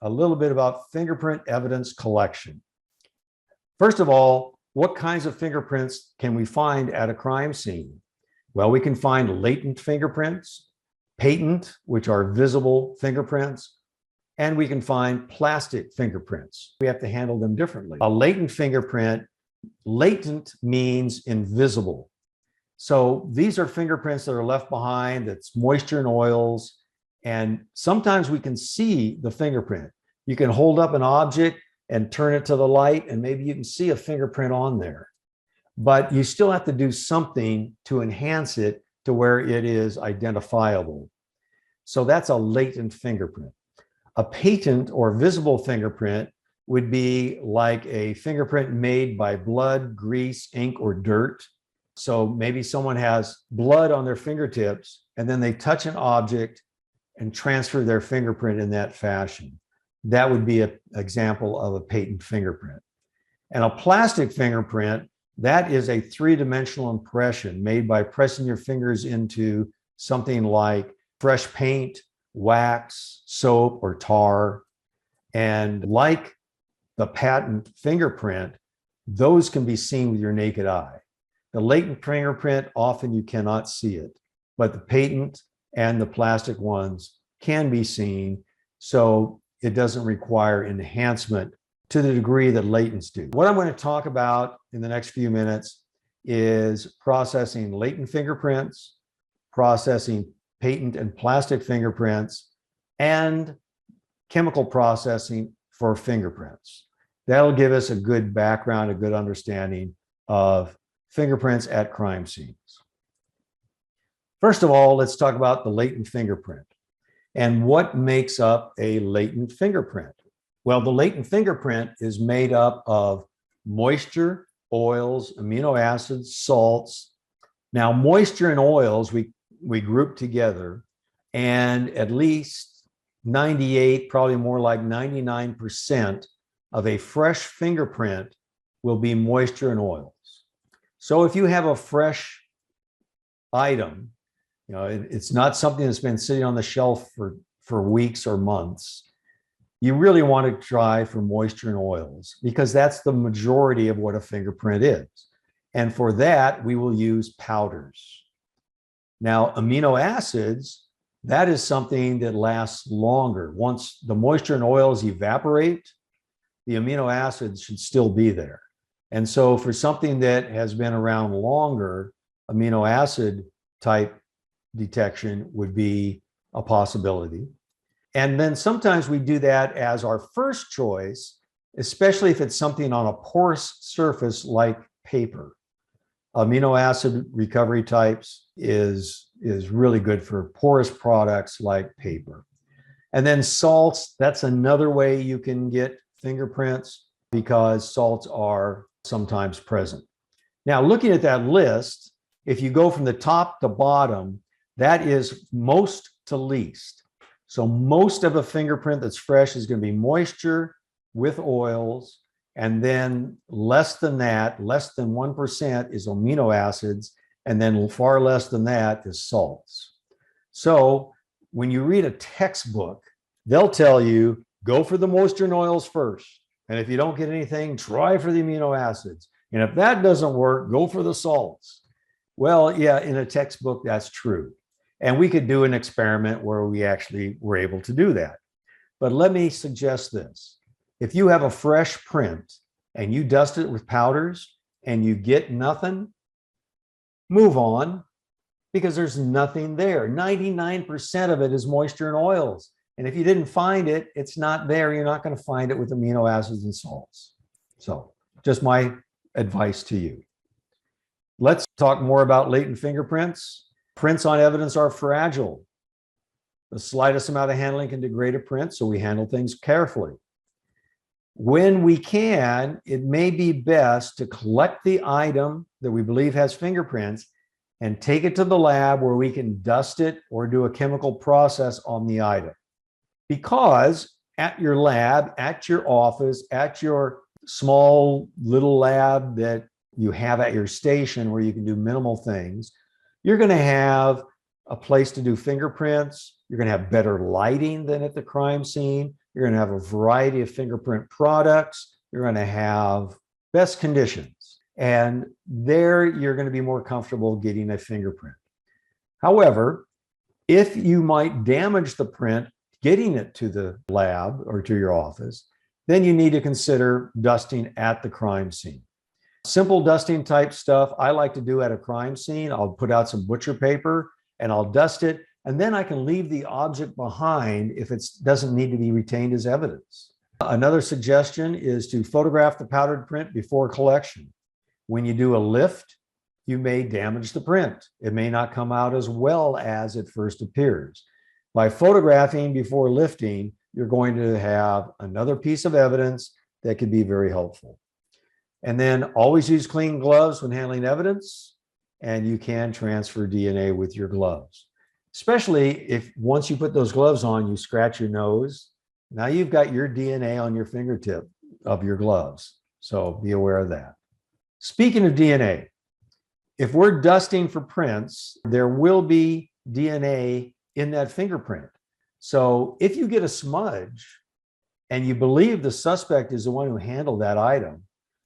a little bit about fingerprint evidence collection. First of all, what kinds of fingerprints can we find at a crime scene? Well, we can find latent fingerprints, patent, which are visible fingerprints, and we can find plastic fingerprints. We have to handle them differently. A latent fingerprint, latent means invisible. So these are fingerprints that are left behind, that's moisture and oils, and sometimes we can see the fingerprint. You can hold up an object and turn it to the light, and maybe you can see a fingerprint on there. But you still have to do something to enhance it to where it is identifiable. So that's a latent fingerprint. A patent or visible fingerprint would be like a fingerprint made by blood, grease, ink, or dirt. So maybe someone has blood on their fingertips and then they touch an object and transfer their fingerprint in that fashion. That would be an example of a patent fingerprint. And a plastic fingerprint, that is a three-dimensional impression made by pressing your fingers into something like fresh paint, wax, soap, or tar. And like the patent fingerprint, those can be seen with your naked eye. The latent fingerprint, often you cannot see it, but the patent and the plastic ones can be seen, so it doesn't require enhancement to the degree that latents do. What I'm going to talk about in the next few minutes is processing latent fingerprints, processing patent and plastic fingerprints, and chemical processing for fingerprints. That'll give us a good background, a good understanding of fingerprints at crime scenes. First of all, let's talk about the latent fingerprint and what makes up a latent fingerprint. Well, the latent fingerprint is made up of moisture, oils, amino acids, salts. Now, moisture and oils, we group together, and at least 98, probably more like 99% of a fresh fingerprint will be moisture and oils. So if you have a fresh item, you know, it's not something that's been sitting on the shelf for weeks or months, you really want to try for moisture and oils because that's the majority of what a fingerprint is. And for that, we will use powders. Now, amino acids, that is something that lasts longer. Once the moisture and oils evaporate, the amino acids should still be there. And so for something that has been around longer, amino acid type detection would be a possibility. And then sometimes we do that as our first choice, especially if it's something on a porous surface like paper. Amino acid recovery types is really good for porous products like paper. And then salts, that's another way you can get fingerprints because salts are sometimes present. Now, looking at that list, if you go from the top to bottom, that is most to least. So most of a fingerprint that's fresh is going to be moisture with oils, and then less than that, less than 1% is amino acids, and then far less than that is salts. So when you read a textbook, they'll tell you, go for the moisture and oils first. And if you don't get anything, try for the amino acids. And if that doesn't work, go for the salts. Well, yeah, in a textbook, that's true. And we could do an experiment where we actually were able to do that. But let me suggest this. If you have a fresh print and you dust it with powders and you get nothing, move on because there's nothing there. 99% of it is moisture and oils. And if you didn't find it, it's not there. You're not going to find it with amino acids and salts. So just my advice to you. Let's talk more about latent fingerprints. Prints on evidence are fragile. The slightest amount of handling can degrade a print, so we handle things carefully. When we can, it may be best to collect the item that we believe has fingerprints and take it to the lab where we can dust it or do a chemical process on the item. Because at your lab, at your office, at your small little lab that you have at your station where you can do minimal things, you're going to have a place to do fingerprints. You're going to have better lighting than at the crime scene. You're going to have a variety of fingerprint products. You're going to have best conditions. And there you're going to be more comfortable getting a fingerprint. However, if you might damage the print getting it to the lab or to your office, then you need to consider dusting at the crime scene. Simple dusting type stuff I like to do at a crime scene. I'll put out some butcher paper and I'll dust it, and then I can leave the object behind if it doesn't need to be retained as evidence. Another suggestion is to photograph the powdered print before collection. When you do a lift, you may damage the print. It may not come out as well as it first appears. By photographing before lifting, you're going to have another piece of evidence that could be very helpful. And then always use clean gloves when handling evidence, and you can transfer DNA with your gloves. Especially if once you put those gloves on, you scratch your nose. Now you've got your DNA on your fingertip of your gloves. So be aware of that. Speaking of DNA, if we're dusting for prints, there will be DNA in that fingerprint. So if you get a smudge and you believe the suspect is the one who handled that item,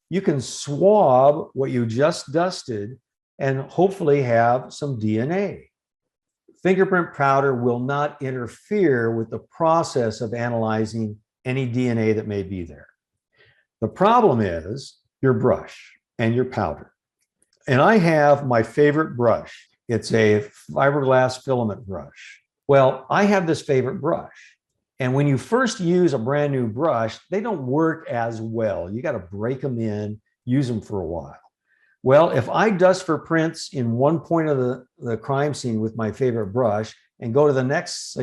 you can swab what you just dusted and hopefully have some DNA. Fingerprint powder will not interfere with the process of analyzing any DNA that may be there. The problem is your brush and your powder. And I have my favorite brush. It's a fiberglass filament brush. Well, I have this favorite brush. And when you first use a brand new brush, they don't work as well. You got to break them in, use them for a while. Well, if I dust for prints in one point of the crime scene with my favorite brush and go to the next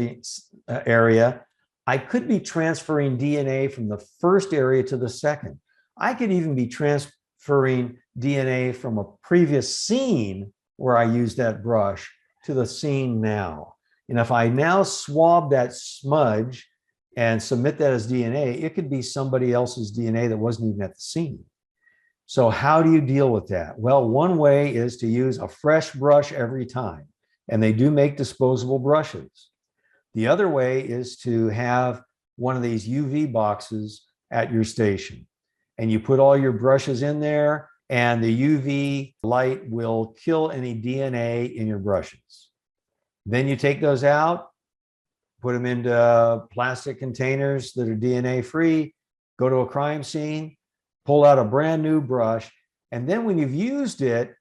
area, I could be transferring DNA from the first area to the second. I could even be transferring DNA from a previous scene where I used that brush to the scene now. And if I now swab that smudge and submit that as DNA, it could be somebody else's DNA that wasn't even at the scene. So how do you deal with that? Well, one way is to use a fresh brush every time, and they do make disposable brushes. The other way is to have one of these UV boxes at your station, and you put all your brushes in there, and the UV light will kill any DNA in your brushes. Then you take those out, put them into plastic containers that are DNA free, go to a crime scene, pull out a brand new brush, and then when you've used it,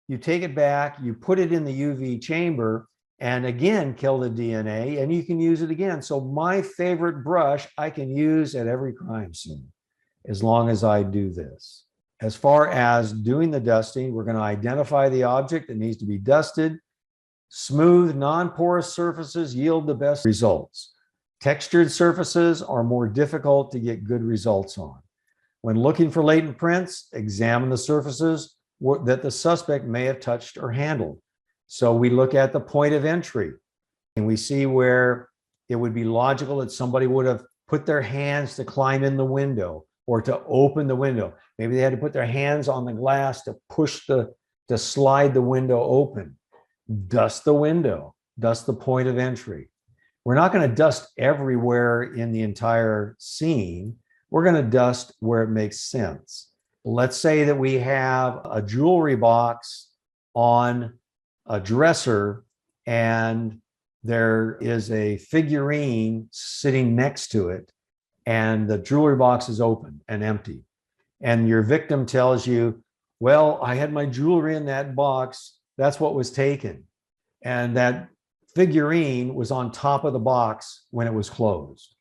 you take it back, you put it in the UV chamber, and again, kill the DNA, and you can use it again. So my favorite brush I can use at every crime scene, as long as I do this. As far as doing the dusting, we're going to identify the object that needs to be dusted. Smooth, non-porous surfaces yield the best results. Textured surfaces are more difficult to get good results on. When looking for latent prints, examine the surfaces that the suspect may have touched or handled. So we look at the point of entry, and we see where it would be logical that somebody would have put their hands to climb in the window or to open the window. Maybe they had to put their hands on the glass to to slide the window open. Dust the window, dust the point of entry. We're not going to dust everywhere in the entire scene. We're going to dust where it makes sense. Let's say that we have a jewelry box on a dresser and there is a figurine sitting next to it, and the jewelry box is open and empty. And your victim tells you, well, I had my jewelry in that box. That's what was taken. And that figurine was on top of the box when it was closed,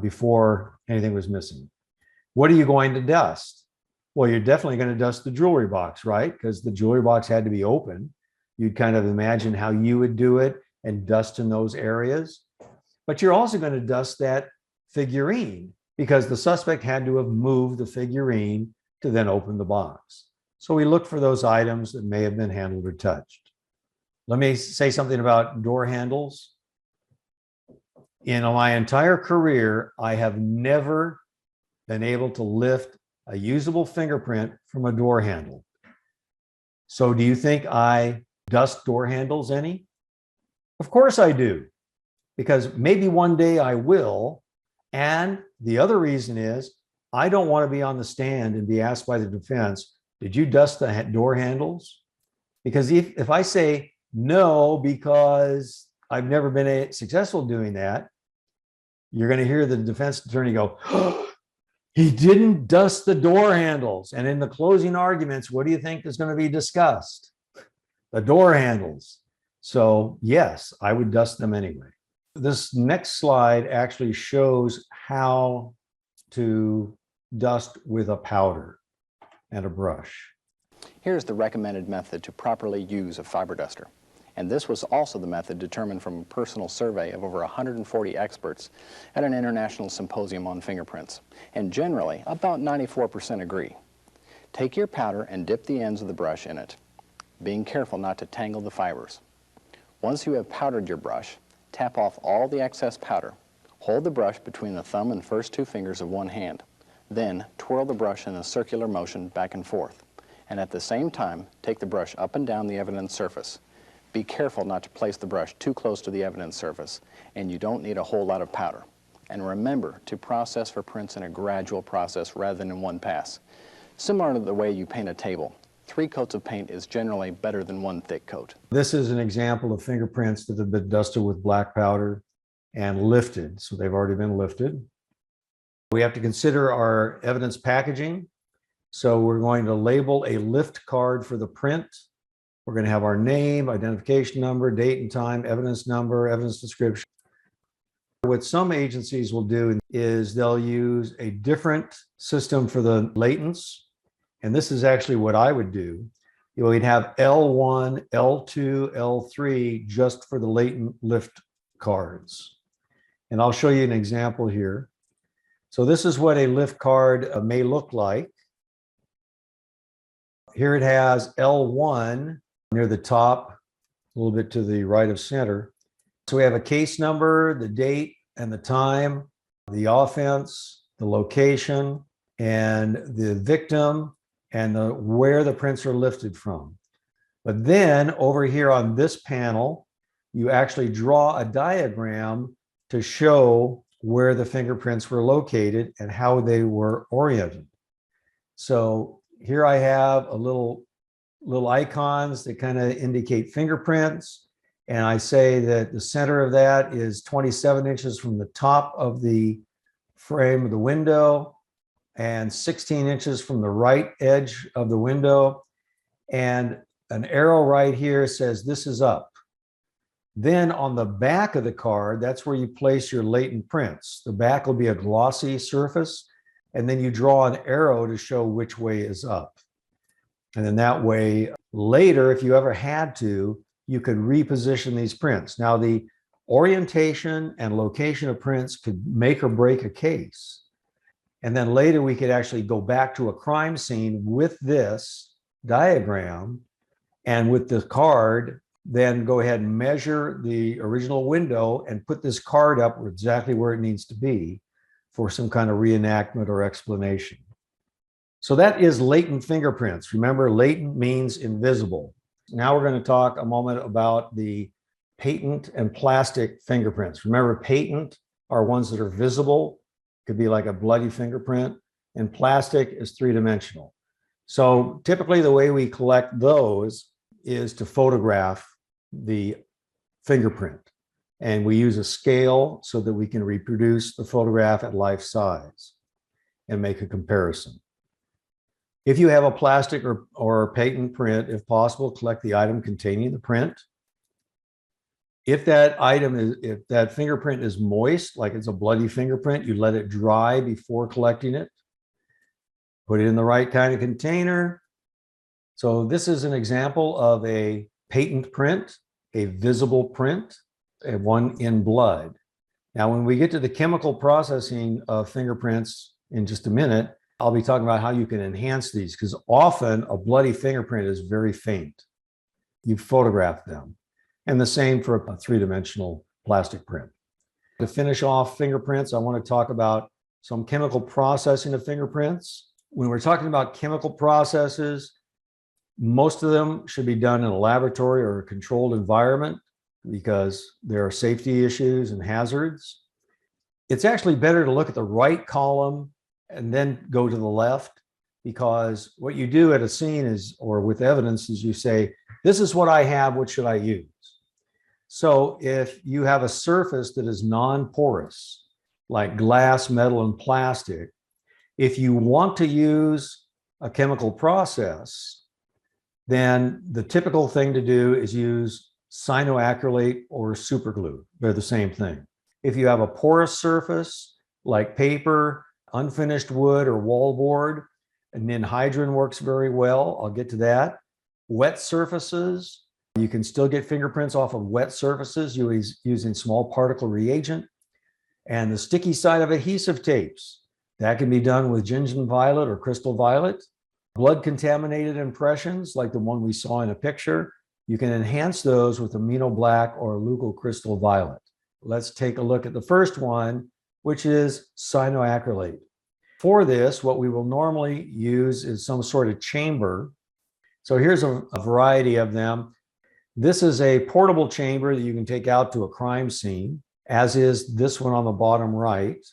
before anything was missing. What are you going to dust? Well, you're definitely going to dust the jewelry box, right? Because the jewelry box had to be open. You'd kind of imagine how you would do it and dust in those areas. But you're also going to dust that figurine because the suspect had to have moved the figurine to then open the box. So we look for those items that may have been handled or touched. Let me say something about door handles. In my entire career, I have never been able to lift a usable fingerprint from a door handle. So do you think I dust door handles any? Of course I do, because maybe one day I will, And the other reason is I don't want to be on the stand and be asked by the defense, did you dust the door handles? Because if I say no, because I've never been successful doing that, you're going to hear the defense attorney go, oh, he didn't dust the door handles. And in the closing arguments, what do you think is going to be discussed? The door handles. So yes, I would dust them anyway. This next slide actually shows how to dust with a powder and a brush. Here's the recommended method to properly use a fiber duster. And this was also the method determined from a personal survey of over 140 experts at an international symposium on fingerprints. And generally, about 94% agree. Take your powder and dip the ends of the brush in it, being careful not to tangle the fibers. Once you have powdered your brush, tap off all the excess powder. Hold the brush between the thumb and first two fingers of one hand. Then twirl the brush in a circular motion back and forth. And at the same time, take the brush up and down the evidence surface. Be careful not to place the brush too close to the evidence surface, and you don't need a whole lot of powder. And remember to process for prints in a gradual process rather than in one pass. Similar to the way you paint a table, 3 coats of paint is generally better than 1 thick coat. This is an example of fingerprints that have been dusted with black powder and lifted. So they've already been lifted. We have to consider our evidence packaging. So we're going to label a lift card for the print. We're going to have our name, identification number, date and time, evidence number, evidence description. What some agencies will do is they'll use a different system for the latents. And this is actually what I would do. We'd have L1, L2, L3 just for the latent lift cards. And I'll show you an example here. So this is what a lift card may look like. Here it has L1 near the top, a little bit to the right of center. So we have a case number, the date and the time, the offense, the location, and the victim, and where the prints are lifted from. But then over here on this panel, you actually draw a diagram to show where the fingerprints were located and how they were oriented. So here I have a little icons that kind of indicate fingerprints. And I say that the center of that is 27 inches from the top of the frame of the window and 16 inches from the right edge of the window. And an arrow right here says this is up. Then on the back of the card, that's where you place your latent prints. The back will be a glossy surface, and then you draw an arrow to show which way is up. And then that way, later, if you ever had to, you could reposition these prints. Now, the orientation and location of prints could make or break a case. And then later, we could actually go back to a crime scene with this diagram and with the card, then go ahead and measure the original window and put this card up exactly where it needs to be for some kind of reenactment or explanation. So that is latent fingerprints. Remember, latent means invisible. Now we're going to talk a moment about the patent and plastic fingerprints. Remember, patent are ones that are visible, could be like a bloody fingerprint, and plastic is three-dimensional. So typically the way we collect those is to photograph the fingerprint. And we use a scale so that we can reproduce the photograph at life size and make a comparison. If you have a plastic or patent print, if possible, collect the item containing the print. If that fingerprint is moist, like it's a bloody fingerprint, you let it dry before collecting it. Put it in the right kind of container. So this is an example of a patent print, a visible print, and one in blood. Now, when we get to the chemical processing of fingerprints in just a minute, I'll be talking about how you can enhance these, because often a bloody fingerprint is very faint. You photograph them. And the same for a three-dimensional plastic print. To finish off fingerprints, I want to talk about some chemical processing of fingerprints. When we're talking about chemical processes, most of them should be done in a laboratory or a controlled environment because there are safety issues and hazards. It's actually better to look at the right column and then go to the left, because what you do at a scene is, or with evidence, is you say, this is what I have, what should I use? So if you have a surface that is non-porous, like glass, metal, and plastic, if you want to use a chemical process, then the typical thing to do is use cyanoacrylate or superglue. They're the same thing. If you have a porous surface like paper, unfinished wood, or wallboard, ninhydrin works very well. I'll get to that. Wet surfaces, you can still get fingerprints off of wet surfaces using small particle reagent. And the sticky side of adhesive tapes, that can be done with gingian violet or crystal violet. Blood contaminated impressions, like the one we saw in a picture, you can enhance those with amino black or leucocrystal violet. Let's take a look at the first one, which is cyanoacrylate. For this, what we will normally use is some sort of chamber. So here's a variety of them. This is a portable chamber that you can take out to a crime scene, as is this one on the bottom right.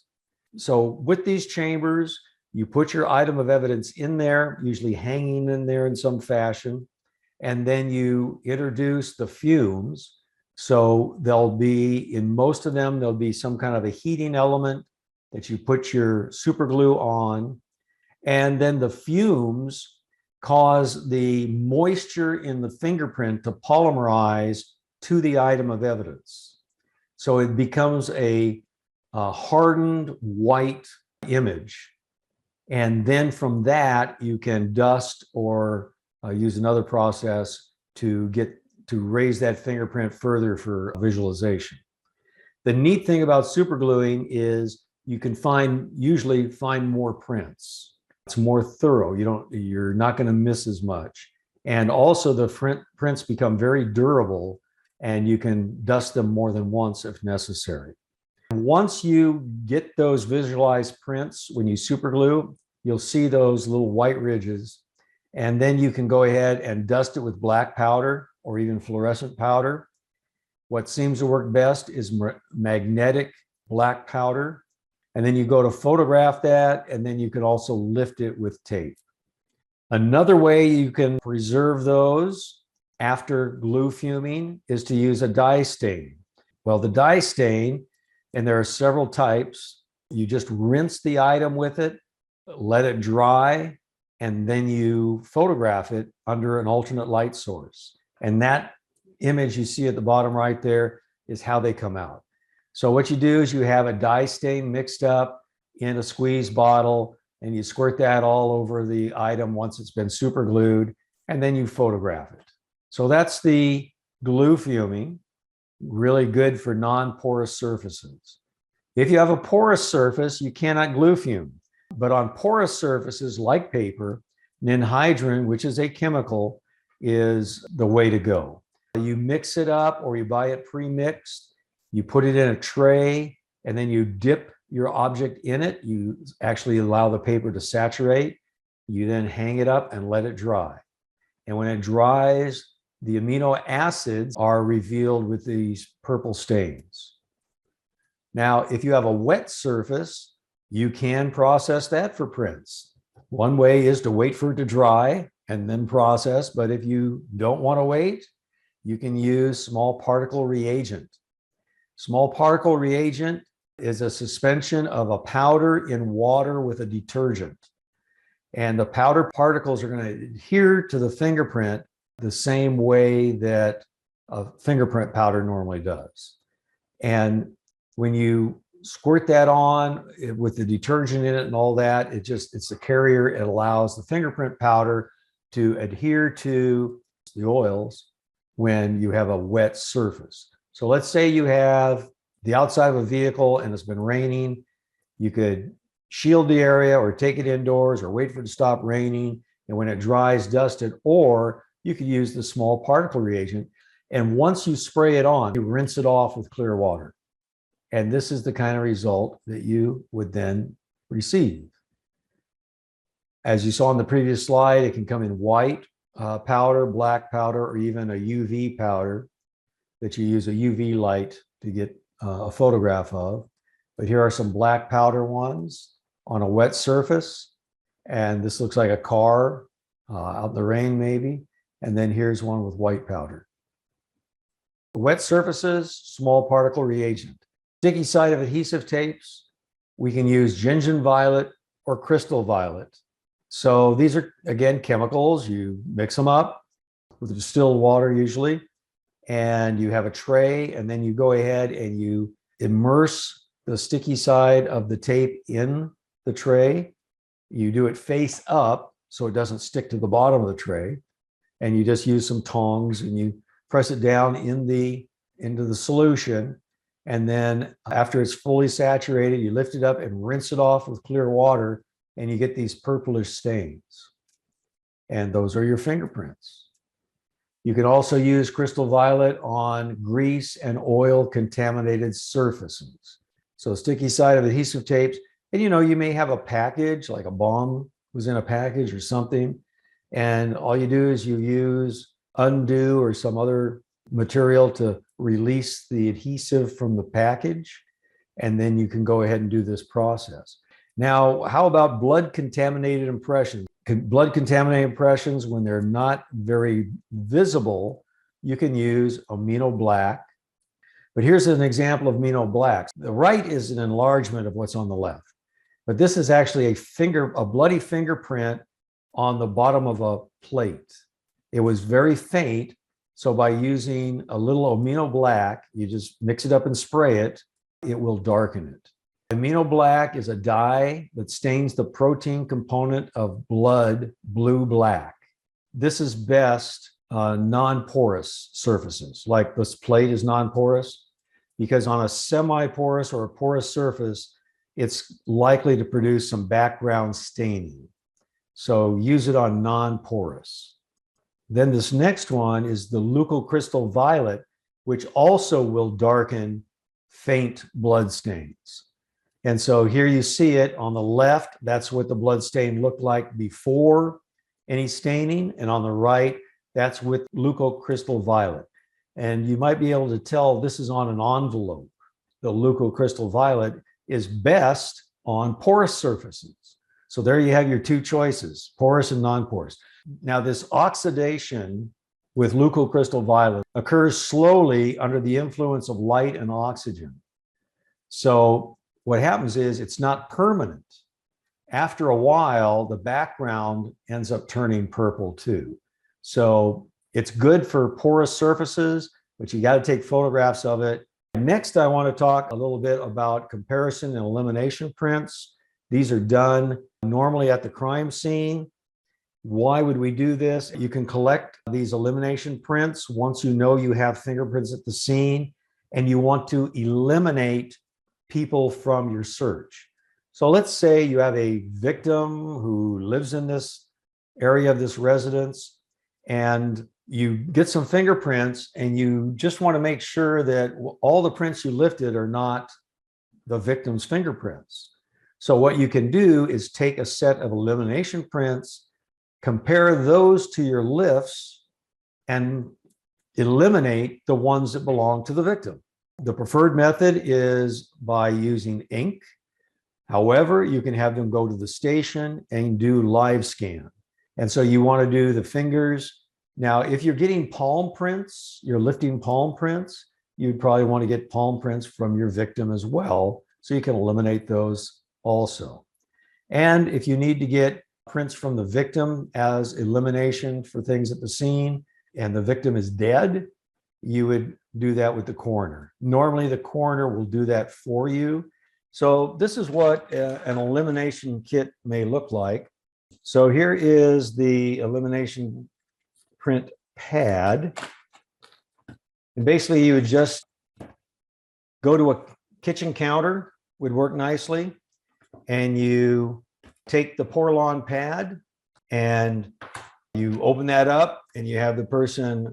So with these chambers, you put your item of evidence in there, usually hanging in there in some fashion, and then you introduce the fumes. So there'll be, in most of them, there'll be some kind of a heating element that you put your super glue on, and then the fumes cause the moisture in the fingerprint to polymerize to the item of evidence. So it becomes a hardened white image. And then from that, you can dust or use another process to raise that fingerprint further for visualization. The neat thing about supergluing is you can usually find more prints. It's more thorough. You're not going to miss as much. And also the prints become very durable, and you can dust them more than once if necessary. Once you get those visualized prints, when you superglue, you'll see those little white ridges, and then you can go ahead and dust it with black powder or even fluorescent powder. What seems to work best is magnetic black powder. And then you go to photograph that, and then you can also lift it with tape. Another way you can preserve those after glue fuming is to use a dye stain. Well, the dye stain, and there are several types, you just rinse the item with it, let it dry, and then you photograph it under an alternate light source. And that image you see at the bottom right there is how they come out. So what you do is you have a dye stain mixed up in a squeeze bottle, and you squirt that all over the item once it's been super glued, and then you photograph it. So that's the glue fuming, really good for non-porous surfaces. If you have a porous surface, you cannot glue fume. But on porous surfaces like paper, ninhydrin, which is a chemical, is the way to go. You mix it up, or you buy it pre-mixed, you put it in a tray, and then you dip your object in it. You actually allow the paper to saturate. You then hang it up and let it dry. And when it dries, the amino acids are revealed with these purple stains. Now, if you have a wet surface, you can process that for prints. One way is to wait for it to dry and then process. But if you don't want to wait, you can use small particle reagent. Small particle reagent is a suspension of a powder in water with a detergent. And the powder particles are going to adhere to the fingerprint the same way that a fingerprint powder normally does. And when you squirt that on with the detergent in it and all that, it's a carrier. It allows the fingerprint powder to adhere to the oils when you have a wet surface. So let's say you have the outside of a vehicle and it's been raining. You could shield the area or take it indoors or wait for it to stop raining. And when it dries, dust it, or you could use the small particle reagent. And once you spray it on, you rinse it off with clear water. And this is the kind of result that you would then receive. As you saw in the previous slide, it can come in white powder, black powder, or even a UV powder that you use a UV light to get a photograph of. But here are some black powder ones on a wet surface. And this looks like a car out in the rain maybe. And then here's one with white powder. Wet surfaces, small particle reagent. Sticky side of adhesive tapes, we can use gingin violet or crystal violet. So these are, again, chemicals. You mix them up with distilled water usually, and you have a tray, and then you go ahead and you immerse the sticky side of the tape in the tray. You do it face up so it doesn't stick to the bottom of the tray, and you just use some tongs and you press it down into the solution. And then after it's fully saturated, you lift it up and rinse it off with clear water, and you get these purplish stains. And those are your fingerprints. You can also use crystal violet on grease and oil contaminated surfaces. So sticky side of adhesive tapes, and you may have a package, like a bomb was in a package or something, and all you do is you use undo or some other material to release the adhesive from the package, and then you can go ahead and do this process. Now, how about blood contaminated impressions? Blood contaminated impressions, when they're not very visible, you can use amino black. But here's an example of amino blacks. The right is an enlargement of what's on the left, but this is actually a bloody fingerprint on the bottom of a plate. It was very faint, so by using a little amino black, you just mix it up and spray it, it will darken it. Amino black is a dye that stains the protein component of blood blue-black. This is best non-porous surfaces, like this plate is non-porous, because on a semi-porous or a porous surface, it's likely to produce some background staining. So use it on non-porous. Then this next one is the leucocrystal violet, which also will darken faint blood stains. And so here you see it on the left, that's what the blood stain looked like before any staining. And on the right, that's with leucocrystal violet. And you might be able to tell this is on an envelope. The leucocrystal violet is best on porous surfaces. So there you have your two choices, porous and non-porous. Now this oxidation with leucocrystal violet occurs slowly under the influence of light and oxygen. So what happens is it's not permanent. After a while, the background ends up turning purple too. So it's good for porous surfaces, but you got to take photographs of it. Next, I want to talk a little bit about comparison and elimination prints. These are done normally at the crime scene. Why would we do this? You can collect these elimination prints once you know you have fingerprints at the scene and you want to eliminate people from your search. So let's say you have a victim who lives in this area of this residence, and you get some fingerprints and you just want to make sure that all the prints you lifted are not the victim's fingerprints. So what you can do is take a set of elimination prints, compare those to your lifts, and eliminate the ones that belong to the victim. The preferred method is by using ink. However, you can have them go to the station and do live scan. And so you want to do the fingers. Now, if you're getting palm prints, you're lifting palm prints, you'd probably want to get palm prints from your victim as well, so you can eliminate those also. And if you need to get prints from the victim as elimination for things at the scene, and the victim is dead, you would do that with the coroner. Normally, the coroner will do that for you. So this is what an elimination kit may look like. So here is the elimination print pad. And basically, you would just go to a kitchen counter, would work nicely, and you take the Portland pad and you open that up, and you have the person,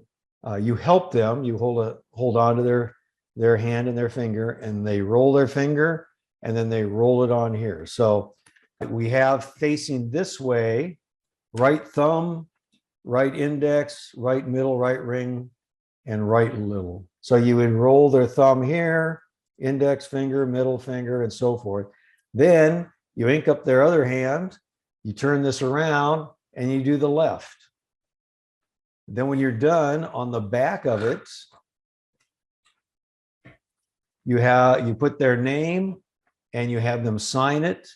you help them, you hold on to their hand and their finger, and they roll their finger, and then they roll it on here. So we have facing this way, right thumb, right index, right middle, right ring, and right little. So you would roll their thumb here, index finger, middle finger, and so forth. Then you ink up their other hand, you turn this around, and you do the left. Then when you're done, on the back of it, you put their name and you have them sign it.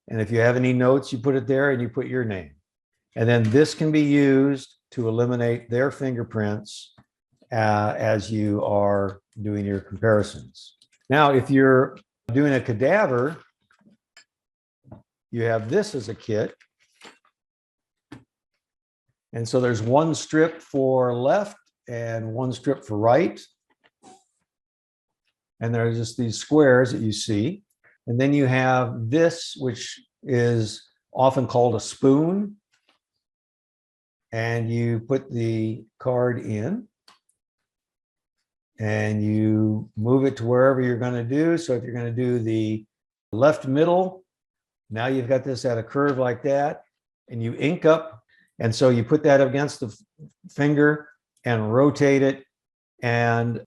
And if you have any notes, you put it there and you put your name. And then this can be used to eliminate their fingerprints as you are doing your comparisons. Now, if you're doing a cadaver, you have this as a kit. And so there's one strip for left and one strip for right. And there's just these squares that you see. And then you have this, which is often called a spoon. And you put the card in and you move it to wherever you're going to do. So if you're going to do the left middle, now you've got this at a curve like that, and you ink up. And so you put that against the finger and rotate it. And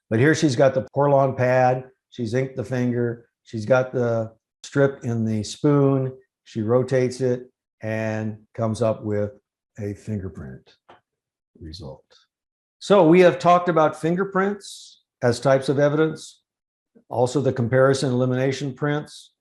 but here she's got the Portland pad. She's inked the finger. She's got the strip in the spoon. She rotates it and comes up with a fingerprint result. So we have talked about fingerprints as types of evidence, also the comparison elimination prints.